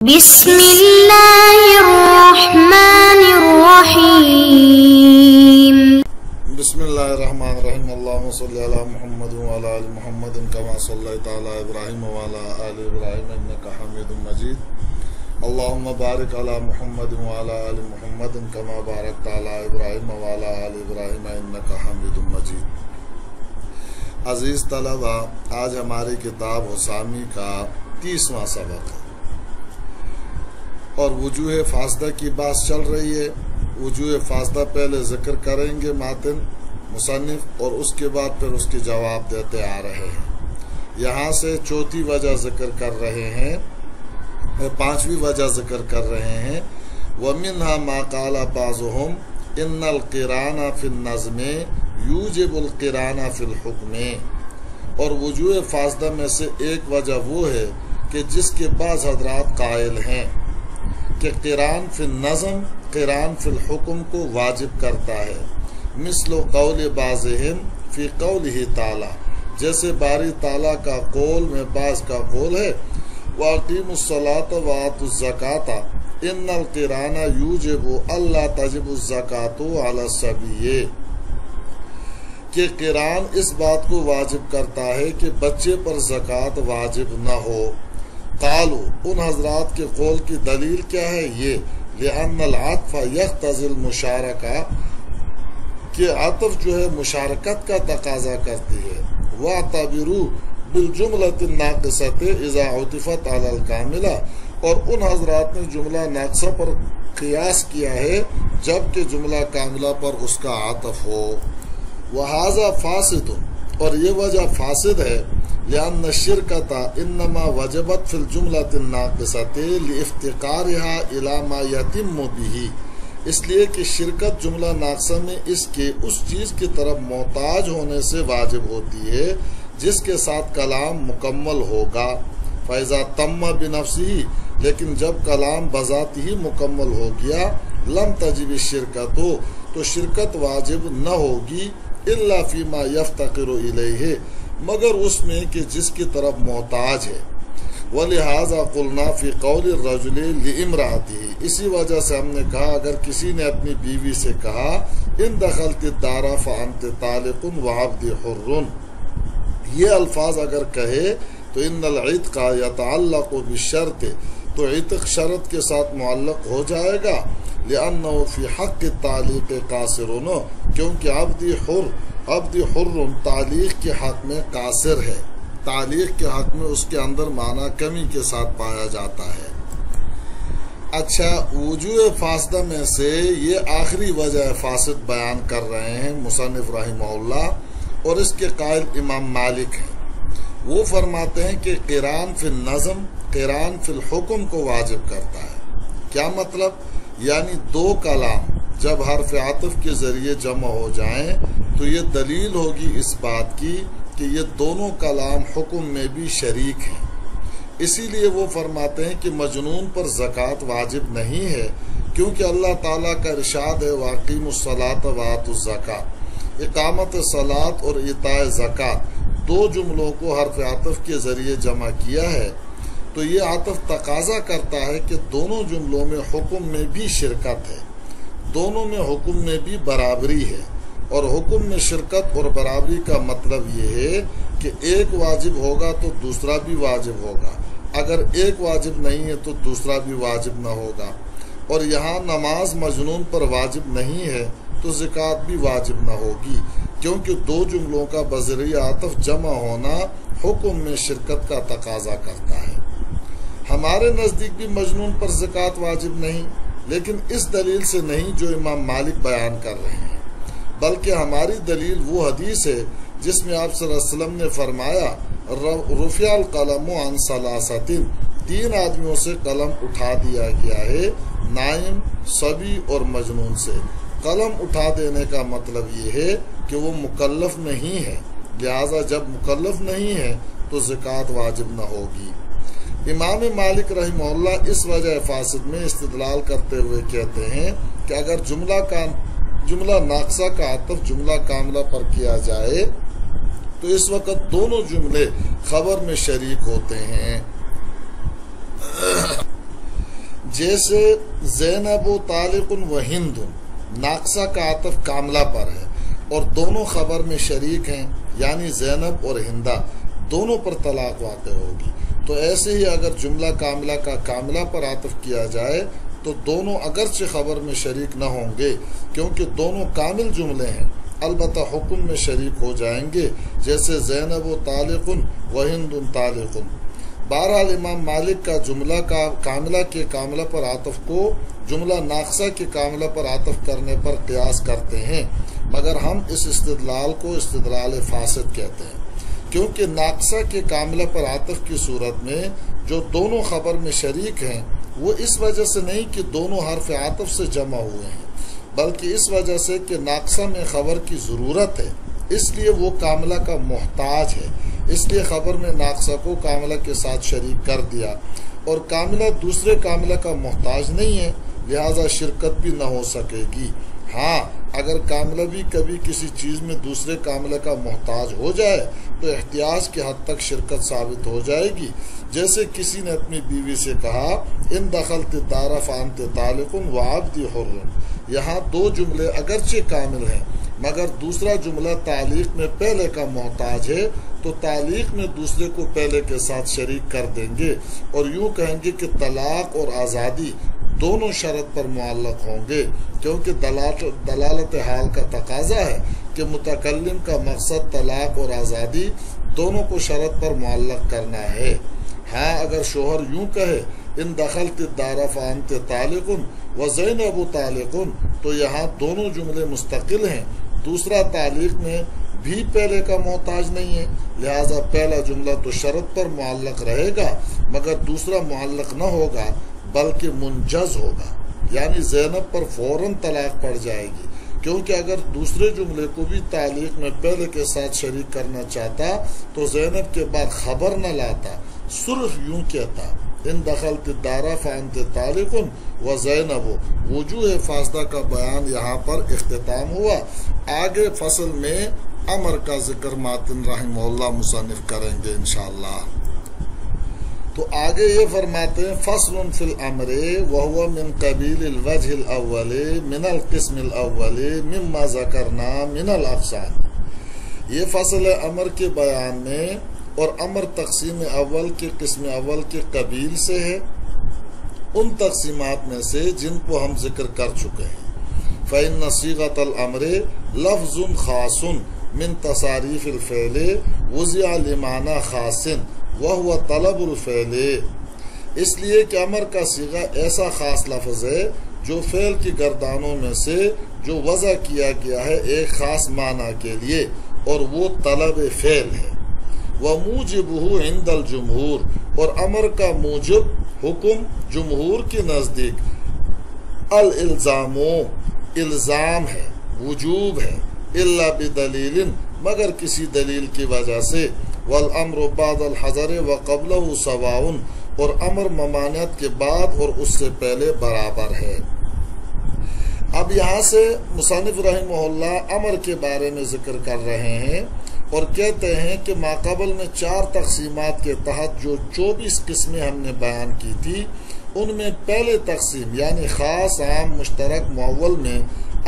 بسم الله الرحمن الرحيم بسم الله الرحمن الرحيم اللهم صل على محمد وعلى آل محمد كما صليت على إبراهيم وعلى آل إبراهيم إنك حميد مجيد اللهم بارك على محمد وعلى آل محمد كما باركت على إبراهيم وعلى آل إبراهيم إنك حميد مجيد. عزیز طلبہ، آج ہماری کتاب حسامی کا 30واں سبق ہے اور وجوہ فاسدہ کی بات چل رہی ہے. وجوہ فاسدہ پہلے ذکر کریں گے ماتن مصنف اور اس کے بعد پھر اس کے جواب دیتے آ رہے ہیں. یہاں سے چوتھی وجہ ذکر کر رہے ہیں، پانچویں وجہ ذکر کر رہے ہیں. وَمِنْهَا مَا قَالَ بَعْضُهُمْ إِنَّ الْقِرَانَ فِي النَّظْمِ يُوجِبُ الْقِرَانَ فِي الْحُكْمِ. اور وجوہ فاسدہ میں سے ایک وجہ وہ ہے کہ جس کے بعض حضرات قائل ہیں کہ قران فی النظم قران فی الحکم کو واجب کرتا ہے. مثل قول بعضهم فی قولہ تعالی، جیسے باری تعالیٰ کا قول میں بعض کا قول ہے وَأَقِيمُوا الصَّلَاةَ وَآتُوا الزَّكَاةَ إِنَّ الْقِرَانَ يُوجِبُ أَلَّا تَجِبُ الزَّكَاةُ عَلَى الصَّبِيِّ، کہ قرآن اس بات کو واجب کرتا ہے کہ بچے پر زکوٰۃ واجب نہ ہو. قالوا، ان حضرات کے قول کی دلیل کیا ہے؟ یہ لأن العطف يقتضي المشارکہ، کہ عطف جو ہے مشارکت کا تقاضا کرتی ہے. وَاعْتَبِرُوا بِالْجُمْلَةِ النَّاقِصَةِ إِذَا عُطِفَتْ عَلَى الْكَامِلَةِ، اور ان حضرات نے جملہ ناقصہ پر قیاس کیا ہے جبکہ جملہ کاملہ پر اس کا عطف ہو. وَهَذَا فَاسِدٌ، اور یہ وجہ فاسد ہے. لأن الشرکۃ انما وجبت فی الجملۃ الناقصۃ لافتقارها الی ما یتم بہ، اس لیے کہ شرکت جملہ ناقصہ میں اس چیز کی طرف محتاج ہونے سے واجب ہوتی ہے جس کے ساتھ کلام مکمل ہوگا. فإذا تم بنفسہ، لیکن جب کلام بذات ہی مکمل ہو گیا لم تجب الشرکۃ، تو شرکت واجب نہ ہوگی الا فیما یفتقر الیہ، مگر اس میں کہ جس کی طرف محتاج ہے. وَلِهَذَا قُلْنَا فِي قَوْلِ الرَّجُلِ لِإِمْرَأَتِهِ، اسی وجہ سے ہم نے کہا اگر کسی نے اپنی بیوی سے کہا اِن دَخَلْتِ الدَّارَ فَأَنْتِ طَالِقٌ وَعَبْدِ حُرٌّ، یہ الفاظ اگر کہے تو اِنَّ الْعِتْقَ يَتَعَلَّقُ بِالشَّرْطِ، تو عتق شرط کے ساتھ معلق ہو جائے گا. لِأَنَّهُ فِي حَقِّ التَّعْلِيقِ قَاصِرٌ، کیونکہ عبد حر تعلیق کے حق میں قاصر ہے، تعلیق کے حق میں اس کے اندر معنی کمی کے ساتھ پایا جاتا ہے. اچھا، وجوہ فاسدہ میں سے یہ آخری وجہ فاسد بیان کر رہے ہیں مصنف رحمہ اللہ، اور اس کے قائل امام مالک ہیں. وہ فرماتے ہیں کہ قران فی النظم قران فی الحکم کو واجب کرتا ہے. کیا مطلب؟ یعنی دو کلام جب حرف عطف کے ذریعے جمع ہو جائیں تو یہ دلیل ہوگی اس بات کی کہ یہ دونوں کلام حکم میں بھی شریک ہیں. اسی لیے وہ فرماتے ہیں کہ مجنون پر زکوٰۃ واجب نہیں ہے، کیونکہ اللہ تعالیٰ کا ارشاد ہے وَأَقِيمُوا الصَّلَاةَ وَآتُوا الزَّكَاةَ، اقامت صلاۃ اور ایتاء زکوٰۃ دو جملوں کو حرف عطف کے ذریعے جمع کیا ہے. تو یہ عطف تقاضا کرتا ہے کہ دونوں جملوں میں حکم میں بھی شرکت ہے، دونوں میں حکم میں بھی برابری ہے. اور حکم میں شرکت اور برابری کا مطلب یہ ہے کہ ایک واجب ہوگا تو دوسرا بھی واجب ہوگا، اگر ایک واجب نہیں ہے تو دوسرا بھی واجب نہ ہوگا. اور یہاں نماز مجنون پر واجب نہیں ہے تو زکوٰۃ بھی واجب نہ ہوگی، کیونکہ دو جملوں کا بذریعہ عطف جمع ہونا حکم میں شرکت کا تقاضا کرتا ہے. ہمارے نزدیک بھی مجنون پر زکوٰۃ واجب نہیں، لیکن اس دلیل سے نہیں جو امام مالک بیان کر رہے ہیں، بلکہ ہماری دلیل وہ حدیث ہے جس میں آپ صلی اللہ علیہ وسلم نے فرمایا رفع القلم عن ثلاثۃ، تین آدمیوں سے قلم اٹھا دیا گیا ہے، نائم، صبی اور مجنون سے. قلم اٹھا دینے کا مطلب یہ ہے کہ وہ مکلف نہیں ہے، لہذا جب مکلف نہیں ہے تو زکوٰۃ واجب نہ ہوگی. امام مالک رحمہ اللہ اس وجہ فاسد میں استدلال کرتے ہوئے کہتے ہیں کہ اگر جملہ ناقصہ کا عطف جملہ کاملہ پر کیا جائے تو اس وقت دونوں جملے خبر میں شریک ہوتے ہیں. جیسے زینب و طالق و ہند، ناقصہ کا عطف کاملہ پر ہے اور دونوں خبر میں شریک ہیں، یعنی زینب اور ہندہ دونوں پر طلاق واقع ہوگی، تو ایسے ہی اگر جملہ کاملہ کا کاملہ پر عطف کیا جائے تو دونوں اگرچہ خبر میں شریک نہ ہوں گے کیونکہ دونوں کامل جملے ہیں، البتہ حکم میں شریک ہو جائیں گے، جیسے زینب و طالق و ہند طالق۔ بہرحال امام مالک کا جملہ کا کاملہ کے کاملہ پر عطف کو جملہ ناقصہ کے کاملہ پر عطف کرنے پر قیاس کرتے ہیں، مگر ہم اس استدلال کو استدلال فاسد کہتے ہیں، کیونکہ ناقصہ کے کاملہ پر عطف کی صورت میں جو دونوں خبر میں شریک ہیں وہ اس وجہ سے نہیں کہ دونوں حرف عطف سے جمع ہوئے ہیں، بلکہ اس وجہ سے کہ ناقصہ میں خبر کی ضرورت ہے، اس لیے وہ کاملہ کا محتاج ہے، اس لیے خبر میں ناقصہ کو کاملہ کے ساتھ شریک کر دیا، اور کاملہ دوسرے کاملہ کا محتاج نہیں ہے، لہذا شرکت بھی نہ ہو سکے گی۔ ہاں اگر کاملہ بھی کبھی کسی چیز میں دوسرے کاملہ کا محتاج ہو جائے تو احتیاج کے حد تک شرکت ثابت ہو جائے گی، جیسے کسی نے اپنی بیوی سے کہا ان دخلت الدار فانت طالق وعبدی حر، یہاں دو جملے اگرچہ کامل ہیں مگر دوسرا جملہ تعلیق میں پہلے کا محتاج ہے، تو تعلیق میں دوسرے کو پہلے کے ساتھ شریک کر دیں گے اور یوں کہیں گے کہ طلاق اور آزادی دونوں شرط پر معلق ہوں گے، کیونکہ دلالت حال کا تقاضا ہے کہ متکلم کا مقصد طلاق اور آزادی دونوں کو شرط پر معلق کرنا ہے۔ ہاں اگر شوہر یوں کہے ان دخلت الدار فانت طالق و زینب طالق، تو یہاں دونوں جملے مستقل ہیں، دوسرا تعلیق میں بھی پہلے کا محتاج نہیں ہے، لہذا پہلا جملہ تو شرط پر معلق رہے گا مگر دوسرا معلق نہ ہوگا بلکہ منجز ہوگا، یعنی زینب پر فوراً طلاق پڑ جائے گی، کیونکہ اگر دوسرے جملے کو بھی تعلیق میں پہلے کے ساتھ شریک کرنا چاہتا تو زینب کے بعد خبر نہ لاتا، صرف یوں کہتا ان دخلت الدار فانت طالق و زینب۔ وجوہ فاسدہ کا بیان یہاں پر اختتام ہوا، آگے فصل میں امر کا ذکر ماتن رحمہ اللہ مصنف کریں گے انشاءاللہ۔ تو آگے یہ فرماتے ہیں فصل فی الامر وهو من قبیل الوجہ الاول من القسم الاول مما ذکرنا من الاقسام۔ یہ فصل امر کے بیان میں اور امر تقسیم اول کے قسم اول کے قبیل سے ہے، ان تقسیمات میں سے جن کو ہم ذکر کر چکے ہیں۔ فإن صيغة الامر لفظ خاص من تصاریف الفعل وضع لمعنى خاص وهو طلب الفعل، اس لیے کہ امر کا صیغہ ایسا خاص لفظ ہے جو فعل کی گردانوں میں سے جو وضع کیا گیا ہے ایک خاص معنی کے لیے، اور وہ طلب فعل ہے۔ وموجبہ عند الجمہور، اور امر کا موجب حکم جمہور کے نزدیک الالزام، الزام ہے، وجوب ہے، الا بدلیل، مگر کسی دلیل کی وجہ سے، والامر بعد الحظر وقبلہ سواء، اور امر ممانعت کے بعد اور اس سے پہلے برابر ہے۔ اب یہاں سے مصنف رحمہ اللہ امر کے بارے میں ذکر کر رہے ہیں اور کہتے ہیں کہ ماقبل میں 4 تقسیمات کے تحت جو 24 قسمیں ہم نے بیان کی تھی، ان میں پہلے تقسیم یعنی خاص عام مشترک معول میں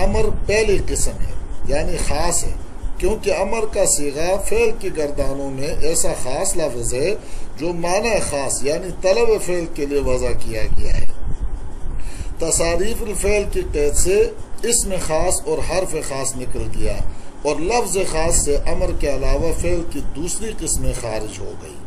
امر پہلی قسم ہے، یعنی خاص ہے، کیونکہ امر کا صیغہ فعل کی گردانوں میں ایسا خاص لفظ ہے جو معنی خاص یعنی طلب فعل کے لیے وضع کیا گیا ہے۔ تصاریف الفعل کی قید سے اسم خاص اور حرف خاص نکل گیا اور لفظ خاص سے امر کے علاوہ فعل کی دوسری قسمیں خارج ہو گئی۔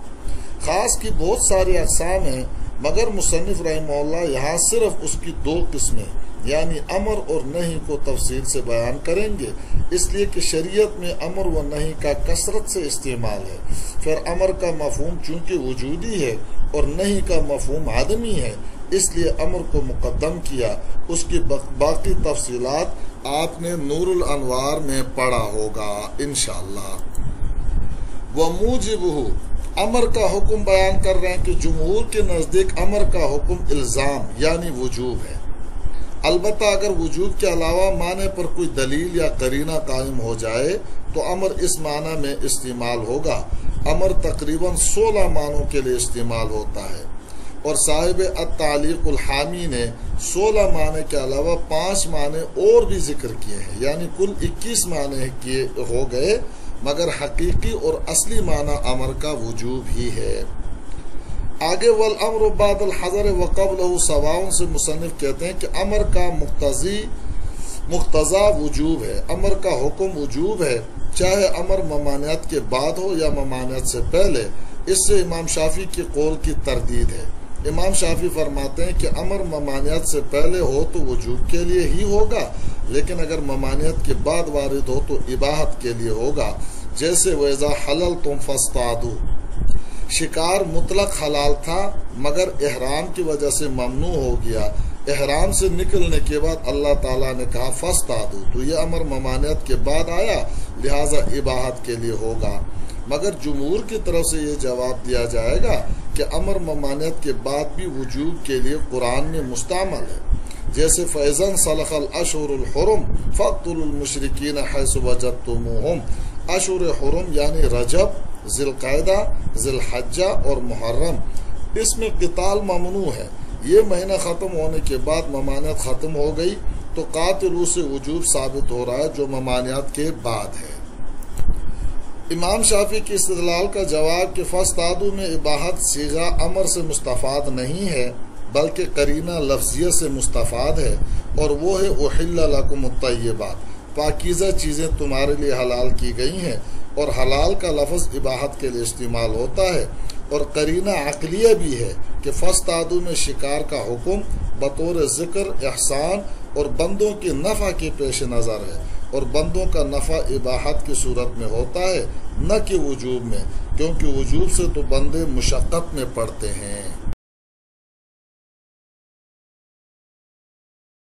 خاص کی بہت ساری اقسام ہیں مگر مصنف رحمہ اللہ یہاں صرف اس کی 2 قسمیں یعنی امر اور نہی کو تفصیل سے بیان کریں گے، اس لیے کہ شریعت میں امر و نہی کا کثرت سے استعمال ہے، پھر امر کا مفہوم چونکہ وجودی ہے اور نہی کا مفہوم عدمی ہے، اس لیے امر کو مقدم کیا۔ اس کی باقی تفصیلات آپ نے نور الانوار میں پڑھا ہوگا انشاءاللہ۔ وموجبہ، امر کا حکم بیان کر رہے ہیں کہ جمہور کے نزدیک امر کا حکم الزام یعنی وجوب ہے، البتہ اگر وجوب کے علاوہ معنی پر کوئی دلیل یا قرینہ قائم ہو جائے تو امر اس معنی میں استعمال ہوگا۔ امر تقریباً 16 معنوں کے لیے استعمال ہوتا ہے۔ اور صاحب التعلیق الحامی نے 16 معنی کے علاوہ 5 معنی اور بھی ذکر کیے ہیں، یعنی کل 21 معنی کیے ہو گئے، مگر حقیقی اور اصلی معنی امر کا وجوب ہی ہے۔ آگے والامر بعد الحظر وقبلہ سواء سے مصنف کہتے ہیں کہ امر کا مقتضا وجوب ہے، امر کا حکم وجوب ہے، چاہے امر ممانعت کے بعد ہو یا ممانعت سے پہلے۔ اس سے امام شافعی کے قول کی تردید ہے۔ امام شافعی فرماتے ہیں کہ امر ممانعت سے پہلے ہو تو وجوب کے لیے ہی ہوگا، لیکن اگر ممانعت کے بعد وارد ہو تو اباحت کے لیے ہوگا، جیسے وَإِذَا حَلَلْتُمْ فَاصْطَادُوا، شکار مطلق حلال تھا مگر احرام کی وجہ سے ممنوع ہو گیا، احرام سے نکلنے کے بعد اللہ تعالیٰ نے کہا فاصطادوا، تو یہ امر ممانعت کے بعد آیا، لہٰذا اباحت کے لیے ہوگا۔ مگر جمہور کی طرف سے یہ جواب دیا جائے گا کہ امر ممانعت کے بعد بھی وجوب کے لیے قرآن میں مستعمل ہے، جیسے فَإِذَا انْسَلَخَ الْأَشْهُرُ الْحُرُمُ فَاقْتُلُوا الْمُشْرِكِينَ حَيْثُ وَجَدتُّمُوهُمْ۔ اشہر حرم یعنی رجب، ذی القعدہ، ذی الحجہ اور محرم، اس میں قتال ممنوع ہے۔ یہ مہینہ ختم ہونے کے بعد ممانعت ختم ہو گئی تو قاتلو سے وجوب ثابت ہو رہا ہے جو ممانعت کے بعد ہے۔ امام شافعی کی استدلال کا جواب کہ فاصطادوا میں اباحت صیغہ امر سے مستفاد نہیں ہے بلکہ قرینہ لفظیہ سے مستفاد ہے، اور وہ ہے احل لکم الطیبات، پاکیزہ چیزیں تمہارے لیے حلال کی گئی ہیں، اور حلال کا لفظ اباحت کے لیے استعمال ہوتا ہے، اور قرینہ عقلیہ بھی ہے کہ فاصطادوا میں شکار کا حکم بطور ذکر احسان اور بندوں کے نفع کے پیش نظر ہے، اور بندوں کا نفع اباحت کی صورت میں ہوتا ہے نہ کہ وجوب میں، کیونکہ وجوب سے تو بندے مشقت میں پڑتے ہیں۔